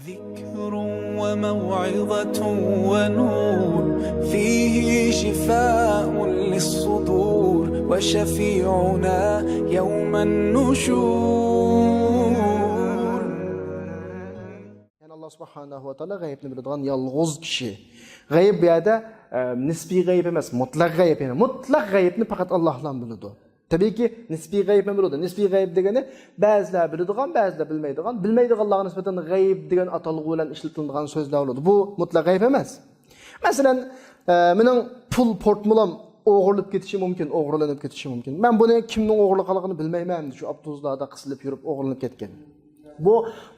ذكر وموعظة ونور فيه شفاء للصدور وشفيعنا يوم النشور. Yani Allah subhanahu wa ta'ala g'aybni biladigan yolg'iz kishi. G'ayb bu yerda nisbiy g'ayb emas, mutlaq g'ayb. Yani mutlaq g'aybni faqat Allohlar biladi. Tabiiyki nisbiy g'ayb ham biladi. Nisbiy g'ayb degani ba'zilar biladigan, ba'zilar bilmaydigan. Bilmaydiganlarga nisbatan g'ayb degan atalg'i bilan ishlatiladigan so'zlar bo'ladi. Bu mutlaq g'ayb emas. Masalan, mening pul portmolam o'g'irlab ketishi mumkin, o'g'irlanib ketishi mumkin. Men buni kimning o'g'irlaganligini bilmayman. Shu avtobuslarda qisilib yurib o'g'irlanib ketgan. Bu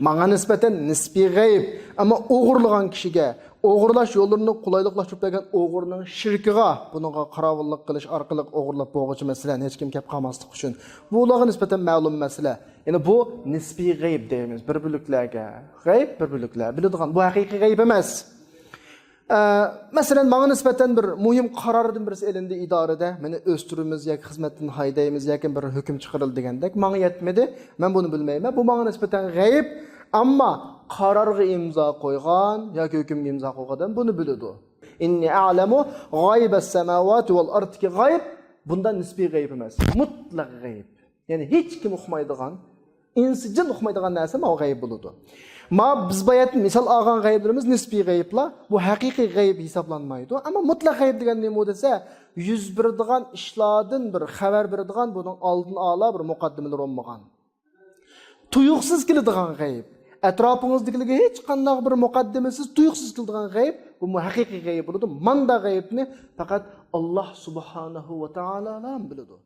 manga nisbatan nisbiy g'ayb, ammo o'g'irlagan kishiga o'g'irlash yo'llarini qulayliqlashtirib bergan o'g'irning shirkiga, buningga qarovullik qilish orqali o'g'irlab bo'g'ichi masalan hech kim kelib qolmaslik uchun bu ularga nisbatan ma'lum masala. Ya'ni bu nisbiy g'ayb deymiz. Bir biliklarga g'ayb, bir biliklar biladigan bu haqiqiy g'ayb emas. Masalan, menga nisbatan bir muhim qarordan birisi elindi idorada, meni o'stirimiz yoki xizmatdan haydaymiz yoki bir hukm chiqarildi degandek, menga yetmadi. Men buni bilmayman. Bu menga nisbatan g'ayb, ammo qarorga imzo qo'ygan yoki hukmga imzo qo'ygan buni biladi. Inni a'lamu g'aybas samawati wal ardi g'ayb. Bundan nisbiy g'ayb emas, mutlaq g'ayb. Ya'ni hech kim uqmaydigan, insi jin uqmaydigan narsa ma g'ayb bo'ladi. Ma biz bayat misal olgan g'ayblarimiz nisbiy g'ayblar, bu haqiqiy g'ayb hisoblanmaydi. Ammo mutlaq g'ayb degan nima desa, yuz beradigan ishlardan bir xabar beradigan, buning oldin ola bir muqaddimalar olmagan. Tuyuqsiz keladigan g'ayb. Atrofingizdagilarga hech qanday bir muqaddimasiz tuyuqsiz keladigan g'ayb, bu haqiqiy g'ayb bo'ladi. Manda g'aybni faqat Alloh subhanahu va taolo biladi.